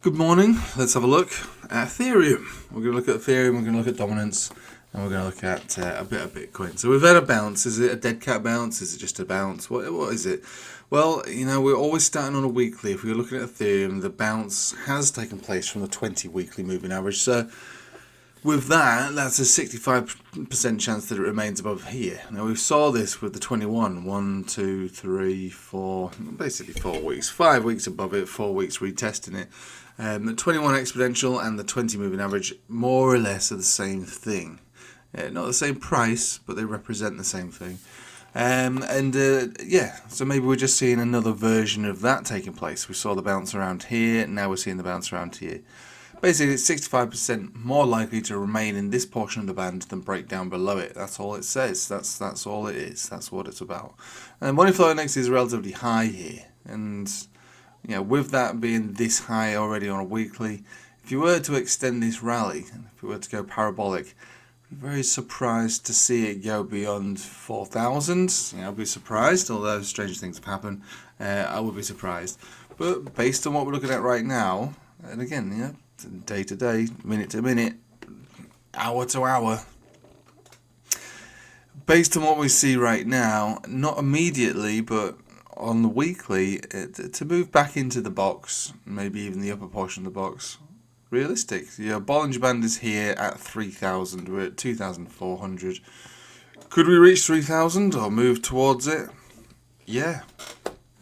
Good morning. Let's have a look at Ethereum. We're going to look at Ethereum, we're going to look at dominance, and we're going to look at a bit of Bitcoin. So we've had a bounce. Is it a dead cat bounce? Is it just a bounce? What is it? Well, we're always starting on a weekly. If we're looking at Ethereum, the bounce has taken place from the 20 weekly moving average. So with that, that's a 65% chance that it remains above here. Now we saw this with the 21, 1, 2, 3, 4, basically 4 weeks, 5 weeks above it, 4 weeks retesting it. The 21 exponential and the 20 moving average more or less are the same thing. Not the same price, but they represent the same thing. So maybe we're just seeing another version of that taking place. We saw the bounce around here, now we're seeing the bounce around here. Basically, it's 65% more likely to remain in this portion of the band than break down below it. That's all it says. That's all it is. That's what it's about. And money flow index is relatively high here, and with that being this high already on a weekly, if you were to extend this rally, if we were to go parabolic, I'd be very surprised to see it go beyond 4,000. I'd be surprised, although strange things have happened. I would be surprised. But based on what we're looking at right now, and again, day to day, minute to minute, hour to hour, based on what we see right now, not immediately, but on the weekly, to move back into the box, maybe even the upper portion of the box, realistic. Bollinger Band is here at 3,000. We're at 2,400. Could we reach 3,000 or move towards it? Yeah.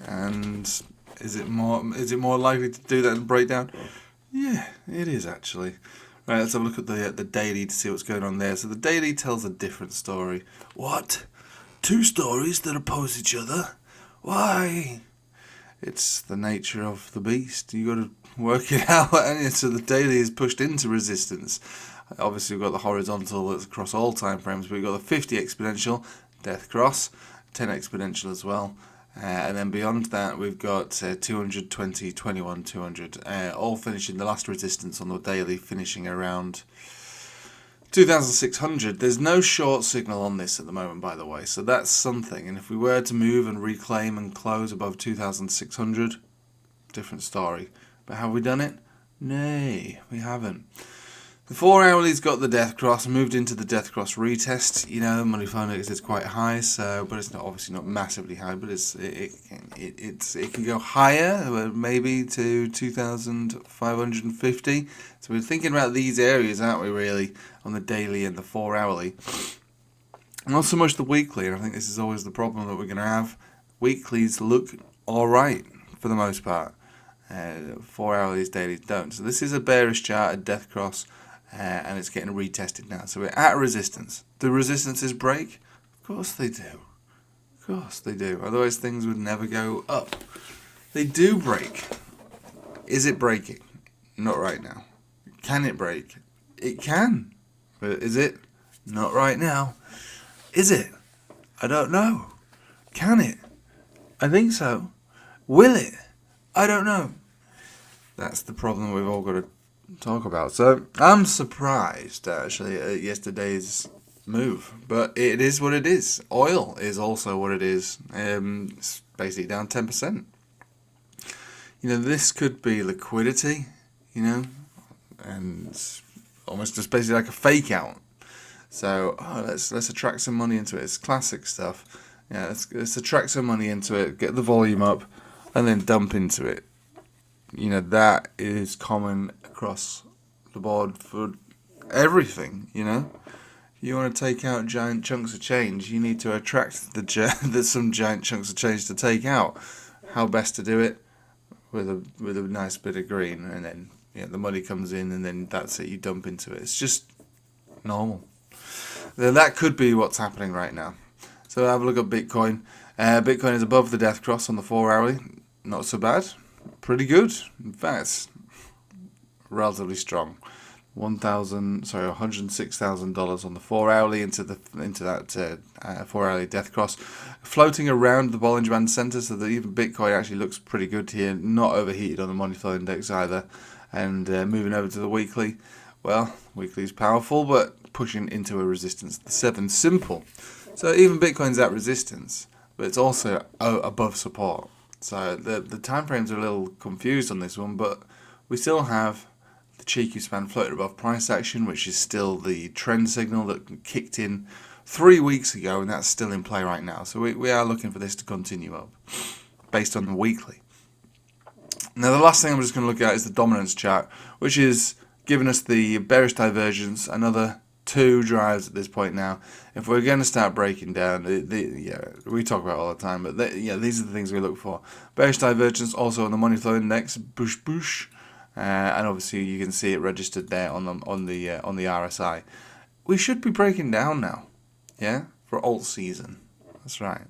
And is it more likely to do that and break down? Yeah, it is actually. Right, let's have a look at the daily to see what's going on there. So the daily tells a different story. What? Two stories that oppose each other? Why? It's the nature of the beast. You got to work it out. And so the daily is pushed into resistance. Obviously, we've got the horizontal that's across all time frames. But we've got the 50 exponential, death cross, 10 exponential as well. And then beyond that, we've got 220, 21, 200, all finishing the last resistance on the daily, finishing around 2,600. There's no short signal on this at the moment, by the way, so that's something. And if we were to move and reclaim and close above 2,600, different story. But have we done it? Nay, we haven't. The 4 hourly's got the death cross, moved into the death cross retest. Money flow index is quite high, but it's obviously not massively high, but it can go higher, maybe to 2,550. So we're thinking about these areas, aren't we, really, on the daily and the 4 hourly. Not so much the weekly, and I think this is always the problem that we're going to have. Weeklies look alright for the most part. 4 hourlies, dailies don't. So this is a bearish chart, a death cross. And it's getting retested now. So we're at resistance. Do resistances break? Of course they do. Of course they do. Otherwise things would never go up. They do break. Is it breaking? Not right now. Can it break? It can. But is it? Not right now. Is it? I don't know. Can it? I think so. Will it? I don't know. That's the problem we've all got to talk about. So I'm surprised actually at yesterday's move, but it is what it is. Oil is also what it is. It's basically down 10%. This could be liquidity, and almost just basically like a fake out. So let's attract some money into it. It's classic stuff. Let's attract some money into it, get the volume up, and then dump into it. That is common across the board for everything. You want to take out giant chunks of change, you need to attract there's some giant chunks of change to take out. How best to do it? With a nice bit of green, and then the money comes in, and then that's it, you dump into it. It's just normal. That could be what's happening right now. So have a look at Bitcoin. Bitcoin is above the death cross on the 4 hourly. Not so bad. Pretty good. In fact, relatively strong. $106,000 on the 4 hourly into that 4 hourly death cross, floating around the Bollinger Band center, so that even Bitcoin actually looks pretty good here. Not overheated on the money flow index either. And moving over to the weekly. Well, weekly is powerful, but pushing into a resistance. The 7 simple. So even Bitcoin's at resistance, but it's also above support. So the time frames are a little confused on this one, but we still have the cheeky span floated above price action, which is still the trend signal that kicked in 3 weeks ago, and that's still in play right now. So we are looking for this to continue up based on the weekly. Now, the last thing I'm just going to look at is the dominance chart, which is giving us the bearish divergence, another 2 drives at this point now. If we're going to start breaking down, we talk about it all the time, but these are the things we look for. Bearish divergence also on the money flow index, bush. And obviously you can see it registered there on the RSI. We should be breaking down now, for alt season. That's right,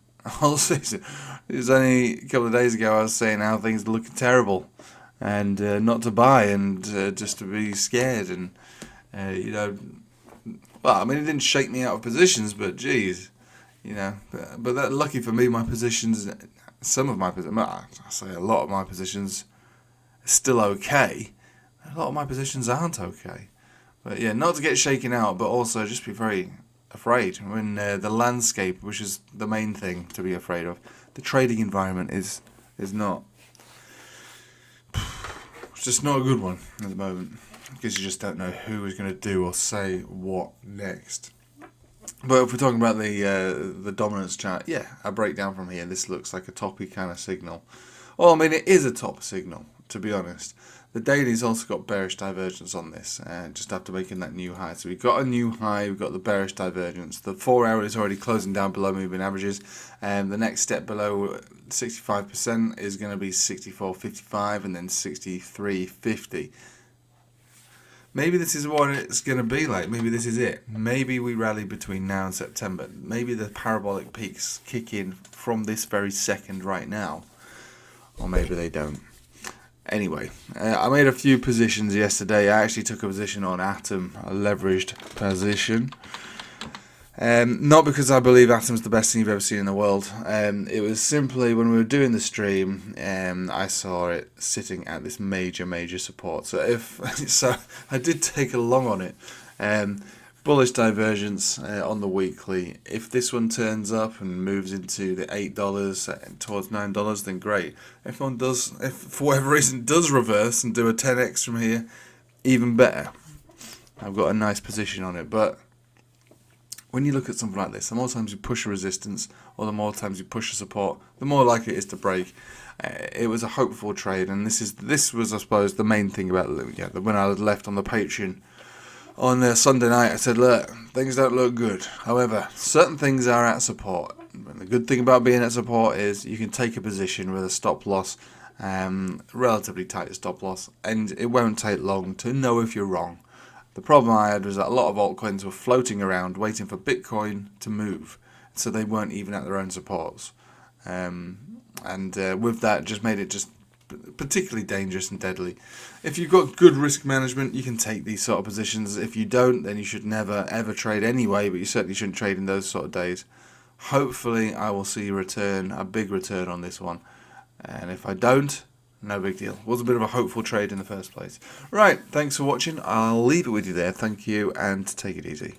alt season. It was only a couple of days ago I was saying how things are looking terrible, and not to buy, and just to be scared, and well, I mean, it didn't shake me out of positions, but geez, but that, lucky for me, my positions, some of my positions, I say a lot of my positions, still okay. A lot of my positions aren't okay. But yeah, not to get shaken out, but also just be very afraid when the landscape, which is the main thing to be afraid of, the trading environment is not, it's just not a good one at the moment, because you just don't know who is going to do or say what next. But if we're talking about the dominance chart, a breakdown from here, this looks like a toppy kind of signal. Well, I mean, it is a top signal, to be honest. The daily's also got bearish divergence on this, just after making that new high. So we've got a new high, we've got the bearish divergence. The 4 hour is already closing down below moving averages, and the next step below 65% is going to be 64.55 and then 63.50. Maybe this is what it's going to be like. Maybe this is it. Maybe we rally between now and September. Maybe the parabolic peaks kick in from this very second right now. Or maybe they don't. Anyway, I made a few positions yesterday. I actually took a position on Atom, a leveraged position. Not because I believe Atom's the best thing you've ever seen in the world. It was simply when we were doing the stream, I saw it sitting at this major support. So I did take a long on it. Bullish divergence on the weekly. If this one turns up and moves into the $8 towards $9, then great. If for whatever reason does reverse and do a 10x from here, even better. I've got a nice position on it. But when you look at something like this, the more times you push a resistance or the more times you push a support, the more likely it is to break. It was a hopeful trade, and this was, I suppose, the main thing about when I left on the Patreon. On Sunday night, I said, look, things don't look good. However, certain things are at support. And the good thing about being at support is you can take a position with a stop loss, relatively tight stop loss, and it won't take long to know if you're wrong. The problem I had was that a lot of altcoins were floating around waiting for Bitcoin to move, so they weren't even at their own supports. With that, just made it just particularly dangerous and deadly. If you've got good risk management, you can take these sort of positions. If you don't, then you should never ever trade anyway, but you certainly shouldn't trade in those sort of days. Hopefully I will see a big return on this one, and if I don't, no big deal. It was a bit of a hopeful trade in the first place. Right, thanks for watching. I'll leave it with you there. Thank you, and take it easy.